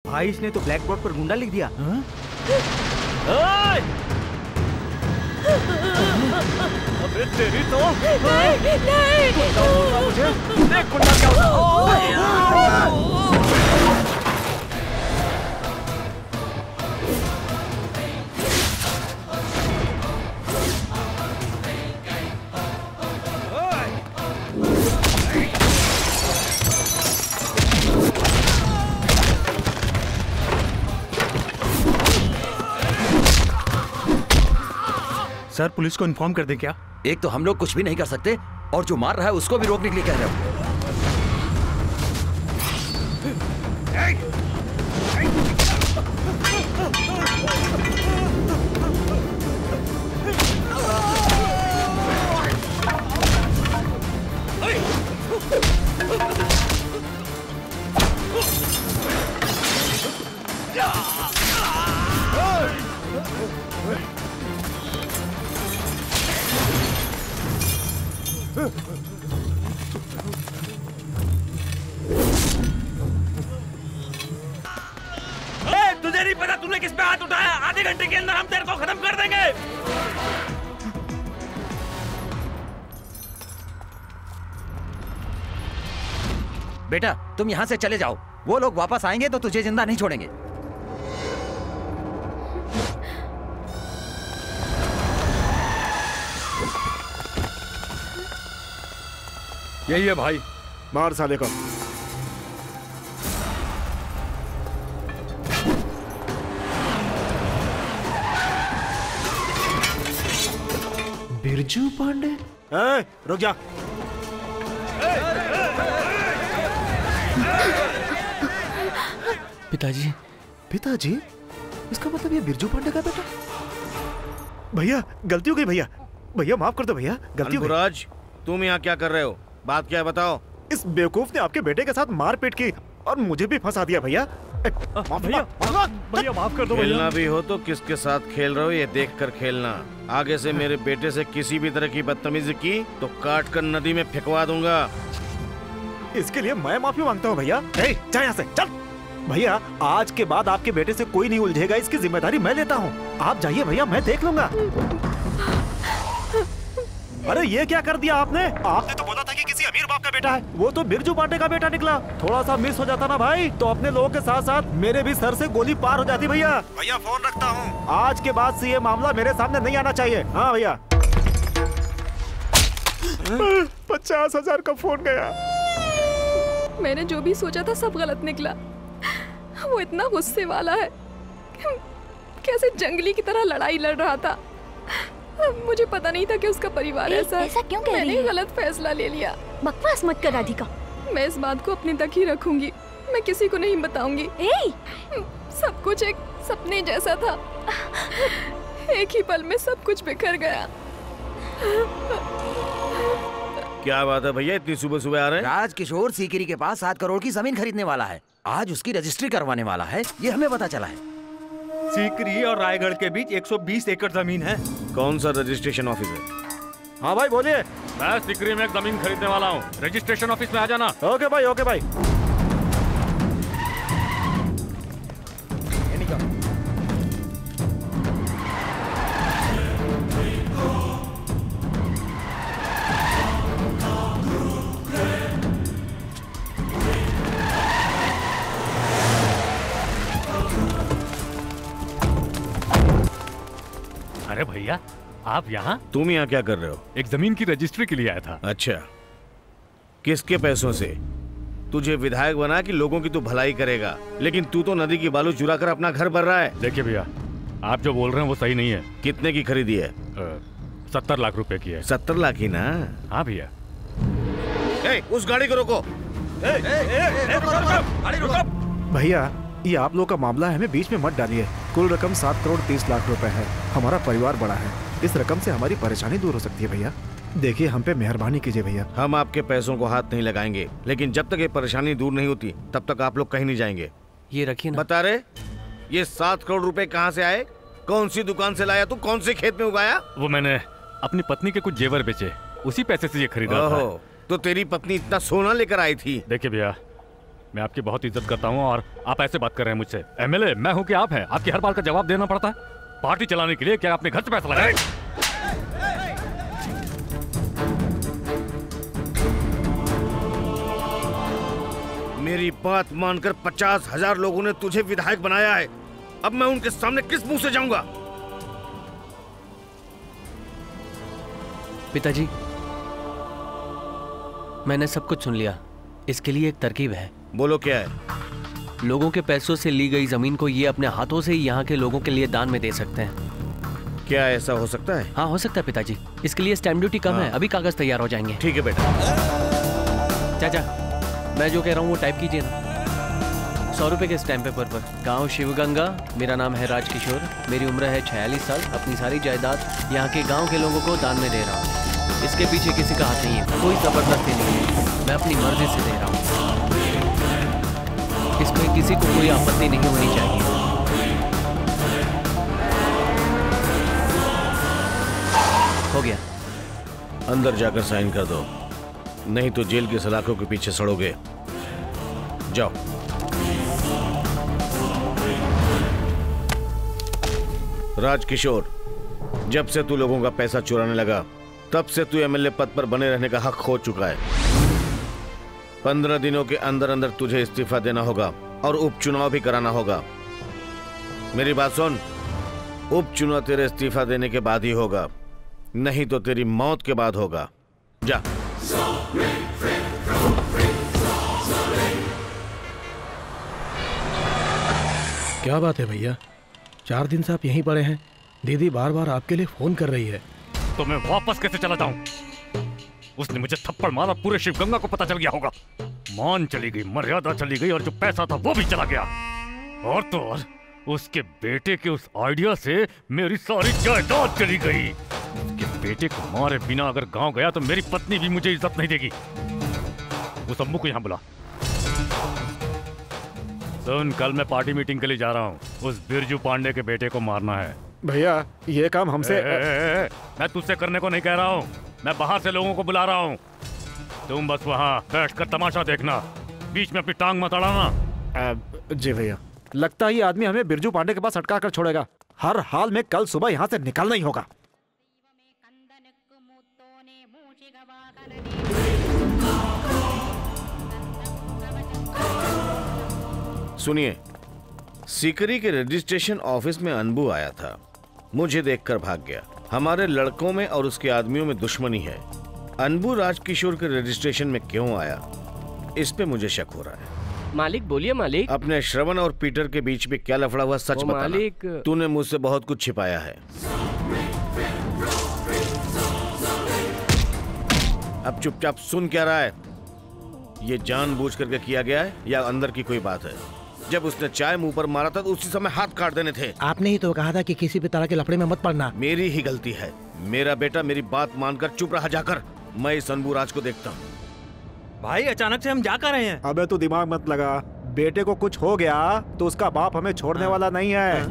भाई इसने तो ब्लैक बोर्ड पर गुंडा लिख दिया। अबे तेरी तो नहीं। मुझे देख गुंडा क्या होता। सर पुलिस को इन्फॉर्म कर दे क्या? एक तो हम लोग कुछ भी नहीं कर सकते और जो मार रहा है उसको भी रोकने के लिए कह रहे हो। तुझे नहीं पता तूने किस पे हाथ उठाया? आधे घंटे के अंदर हम तेरे को खत्म कर देंगे। बेटा तुम यहाँ से चले जाओ, वो लोग वापस आएंगे तो तुझे जिंदा नहीं छोड़ेंगे। यही है भाई, मार साले को। बिरजू पांडे? रुक जा। पिताजी। पिताजी? इसका मतलब ये बिरजू पांडे का बेटा? भैया गलती हो गई भैया। भैया माफ कर दो भैया, गलती हो गई। तुम यहाँ क्या कर रहे हो? बात क्या है बताओ। इस बेवकूफ ने आपके बेटे के साथ मारपीट की और मुझे भी फंसा दिया भैया। भैया भैया माफ कर दो। खेलना भी हो तो किसके साथ खेल रहे हो ये देख कर खेलना। आगे से मेरे बेटे से किसी भी तरह की बदतमीजी की तो काट कर नदी में फेंकवा दूंगा। इसके लिए मैं माफी मांगता हूँ भैया। जा यहाँ से चल। भैया आज के बाद आपके बेटे से कोई नहीं उलझेगा, इसकी जिम्मेदारी मैं लेता हूँ। आप जाइए भैया, मैं देख लूंगा। अरे ये क्या कर दिया आपने? आपने तो बोला था कि किसी अमीर बाप का बेटा है, वो तो बिरजू पांडे का बेटा निकला। थोड़ा सा मिस हो जाता ना भाई तो अपने लोगों के साथ साथ मेरे भी सर से गोली पार हो जाती। भैया भैया फोन रखता हूँ, आज के बाद से ये मामला मेरे सामने नहीं आना चाहिए। हाँ भैया। 50,000 का फोन गया। मैंने जो भी सोचा था सब गलत निकला। वो इतना गुस्से वाला है, कैसे जंगली की तरह लड़ाई लड़ रहा था। मुझे पता नहीं था कि उसका परिवार ऐसा है। ऐसा क्यों कह रही है? मैंने गलत फैसला ले लिया। बकवास मत कर राधिका। मैं इस बात को अपने तक ही रखूंगी, मैं किसी को नहीं बताऊंगी। सब कुछ एक सपने जैसा था, एक ही पल में सब कुछ बिखर गया। क्या बात है भैया, इतनी सुबह सुबह आ रहे हैं? राजकिशोर सीकरी के पास 7 करोड़ की जमीन खरीदने वाला है। आज उसकी रजिस्ट्री करवाने वाला है, ये हमें पता चला है। सीकरी और रायगढ़ के बीच 120 एकड़ जमीन है। कौन सा रजिस्ट्रेशन ऑफिस है? हाँ भाई बोलिए। मैं सीकरी में एक जमीन खरीदने वाला हूँ, रजिस्ट्रेशन ऑफिस में आ जाना। ओके भाई, ओके भाई। अरे भैया आप यहाँ? तुम यहाँ क्या कर रहे हो? एक जमीन की रजिस्ट्री के लिए आया था। अच्छा, किसके पैसों से? तुझे विधायक बना कि लोगों की तू भलाई करेगा, लेकिन तू तो नदी की बालू चुरा कर अपना घर भर रहा है। देखिए भैया, आप जो बोल रहे हैं वो सही नहीं है। कितने की खरीदी है? 70 लाख रुपए की है। 70 लाख ही ना? हाँ भैया। उस गाड़ी को रोको। भैया ये आप लोग का मामला है, हमें बीच में मत डालिए। कुल रकम 7 करोड़ 30 लाख रुपए है। हमारा परिवार बड़ा है, इस रकम से हमारी परेशानी दूर हो सकती है। भैया देखिए, हम पे मेहरबानी कीजिए भैया। हम आपके पैसों को हाथ नहीं लगाएंगे, लेकिन जब तक ये परेशानी दूर नहीं होती तब तक आप लोग कहीं नहीं जाएंगे। ये रखिए ना। बता रहे ये 7 करोड़ रुपए कहाँ से आए? कौन सी दुकान से लाया तू? कौन से खेत में उगाया? वो मैंने अपनी पत्नी के कुछ जेवर बेचे, उसी पैसे से ये खरीदा था। तो तेरी पत्नी इतना सोना लेकर आई थी? देखिए भैया, मैं आपकी बहुत इज्जत करता हूँ और आप ऐसे बात कर रहे हैं मुझसे। एमएलए मैं हूँ कि आप हैं? आपकी हर बात का जवाब देना पड़ता है। पार्टी चलाने के लिए क्या आपने घर से पैसा लगाया? मेरी बात मानकर 50,000 लोगों ने तुझे विधायक बनाया है। अब मैं उनके सामने किस मुंह से जाऊंगा? पिताजी, मैंने सब कुछ सुन लिया। इसके लिए एक तरकीब है। बोलो क्या है? लोगों के पैसों से ली गई जमीन को ये अपने हाथों से ही यहाँ के लोगों के लिए दान में दे सकते हैं। क्या ऐसा हो सकता है? हाँ, हो सकता है पिताजी। इसके लिए स्टैम्प ड्यूटी कम है। अभी कागज तैयार हो जाएंगे। ठीक है बेटा। चाचा, मैं जो कह रहा हूँ वो टाइप कीजिए ना। 100 रुपए के स्टैम्प पेपर पर। गांव शिवगंगा, मेरा नाम है राजकिशोर, मेरी उम्र है 46 साल, अपनी सारी जायदाद यहाँ के गांव के लोगों को दान में दे रहा हूँ। इसके पीछे किसी का हाथ नहीं है, कोई जबरदस्ती नहीं है, मैं अपनी मर्जी से दे रहा हूँ। इसमें किसी को कोई आपत्ति नहीं होनी चाहिए। हो गया। अंदर जाकर साइन कर दो, नहीं तो जेल की सलाखों के पीछे सड़ोगे। जाओ। राजकिशोर, जब से तू लोगों का पैसा चुराने लगा तब से तू एमएलए पद पर बने रहने का हक खो चुका है। 15 दिनों के अंदर अंदर तुझे इस्तीफा देना होगा और उपचुनाव भी कराना होगा। मेरी बात सुन, उपचुनाव तेरे इस्तीफा देने के बाद ही होगा, नहीं तो तेरी मौत के बाद होगा। जा। क्या बात है भैया, 4 दिन से आप यहीं पड़े हैं। दीदी बार बार आपके लिए फोन कर रही है। तो मैं वापस कैसे चला जाऊं? उसने मुझे थप्पड़ मारा, पूरे शिवगंगा को पता चल गया होगा। मान चली गई, मर्यादा चली गई और जो पैसा था वो भी चला गया। और तो और उसके बेटे के उस आइडिया से मेरी सारी जायदाद चली गई। उसके बेटे को मारे बिना अगर गांव गया तो मेरी पत्नी भी मुझे इज्जत नहीं देगी। उस अम्मू को यहाँ बुला। सुन, कल मैं पार्टी मीटिंग के लिए जा रहा हूँ। उस बिरजू पांडे के बेटे को मारना है। भैया ये काम हमसे मैं तुझसे करने को नहीं कह रहा हूँ, मैं बाहर से लोगों को बुला रहा हूँ। तुम बस वहाँ बैठकर तमाशा देखना, बीच में अपनी टांग मत अड़ाना। जी भैया, लगता है ये आदमी हमें बिरजू पांडे के पास अटका कर छोड़ेगा। हर हाल में कल सुबह यहाँ से निकलना ही होगा। सुनिए, सीकरी के रजिस्ट्रेशन ऑफिस में अनबू आया था, मुझे देखकर भाग गया। हमारे लड़कों में और उसके आदमियों में दुश्मनी है। अनबू राजकिशोर के रजिस्ट्रेशन में क्यों आया, इस पे मुझे शक हो रहा है। मालिक बोलिए मालिक। अपने श्रवण और पीटर के बीच में क्या लफड़ा हुआ, सच बताना। मालिक, तूने मुझसे बहुत कुछ छिपाया है। अब चुपचाप सुन क्या रहा है? ये जानबूझ करके किया गया है या अंदर की कोई बात है? जब उसने चाय मुंह पर मारा था तो उसी समय हाथ काट देने थे। आपने ही तो कहा था कि किसी भी तरह के लफड़े में मत पड़ना। मेरी ही गलती है। मेरा बेटा मेरी बात मानकर चुप रहा जाकर। मैं इस अनबूराज को देखता हूँ। भाई अचानक से हम जा कर रहे हैं। अबे तू दिमाग मत लगा, बेटे को कुछ हो गया तो उसका बाप हमें छोड़ने वाला नहीं है।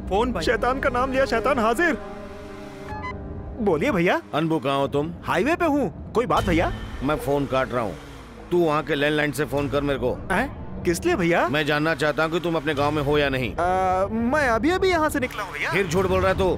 फोन भाई। शैतान का नाम लिया, शैतान हाजिर। बोलिए भैया। अनबू कहाँ हो तुम? हाईवे पे हूँ। कोई बात भैया? मैं फोन काट रहा हूँ, तू वहाँ के लैंडलाइन से फोन कर मेरे को। किस लिए भैया? मैं जानना चाहता हूँ कि तुम अपने गांव में हो या नहीं। मैं अभी अभी यहाँ से निकला हूँ भैया। फिर झूठ बोल रहा है तू।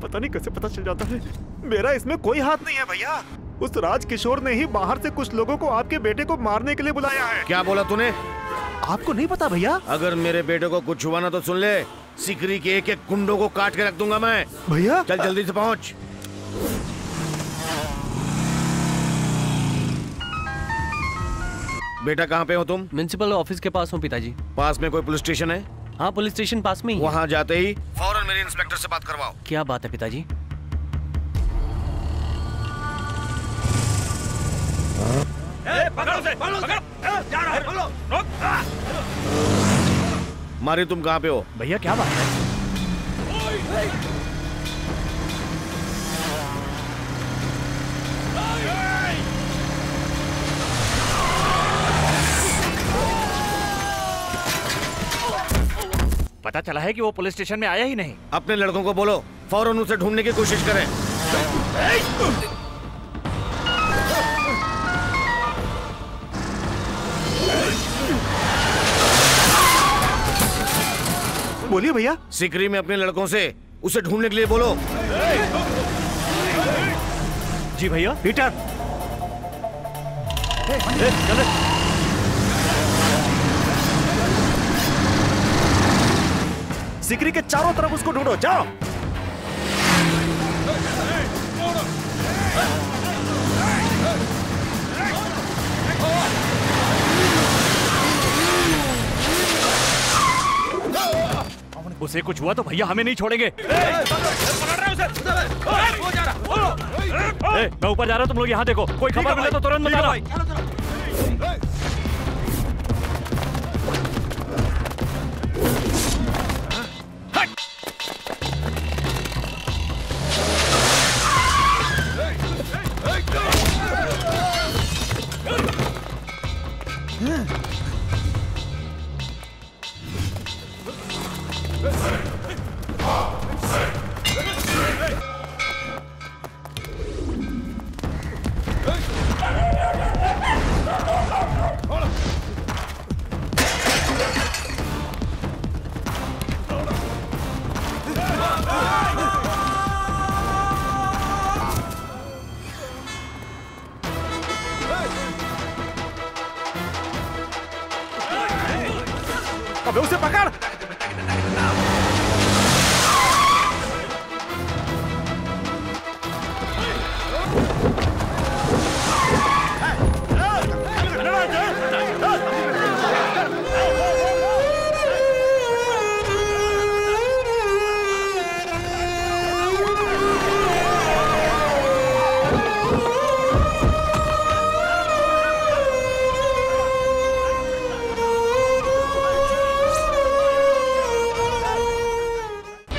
पता नहीं कैसे पता चल जाता है। मेरा इसमें कोई हाथ नहीं है भैया। उस राजकिशोर ने ही बाहर से कुछ लोगों को आपके बेटे को मारने के लिए बुलाया है। क्या बोला तूने? आपको नहीं पता भैया? अगर मेरे बेटे को कुछ हुआ ना तो सुन ले, सिकरी के एक एक गुंडों को काट के रख दूंगा मैं। भैया चल जल्दी से पहुंच। बेटा कहाँ पे हो तुम? म्युनिसिपल ऑफिस के पास हूँ पिताजी। पास में कोई पुलिस स्टेशन है? हाँ, पुलिस स्टेशन पास में ही। वहाँ जाते ही फौरन मेरे इंस्पेक्टर से बात करवाओ। क्या बात है पिताजी? पकड़ो उसे, पकड़ो, जा रहा है, पकड़ो, रोक। मारी, तुम कहाँ पे हो? भैया क्या बात है? पता चला है कि वो पुलिस स्टेशन में आया ही नहीं। अपने लड़कों को बोलो फौरन उसे ढूंढने की कोशिश करें। बोलिए भैया। सिकरी में अपने लड़कों से उसे ढूंढने के लिए बोलो। जी भैया। पीटर चले। सिकरी के चारों तरफ उसको ढूंढो, जाओ। उसे कुछ हुआ तो भैया हमें नहीं छोड़ेंगे। मैं ऊपर जा रहा हूं, तुम लोग यहाँ देखो, कोई खबर मिले तो तुरंत बताना। अबे उसे पकड़।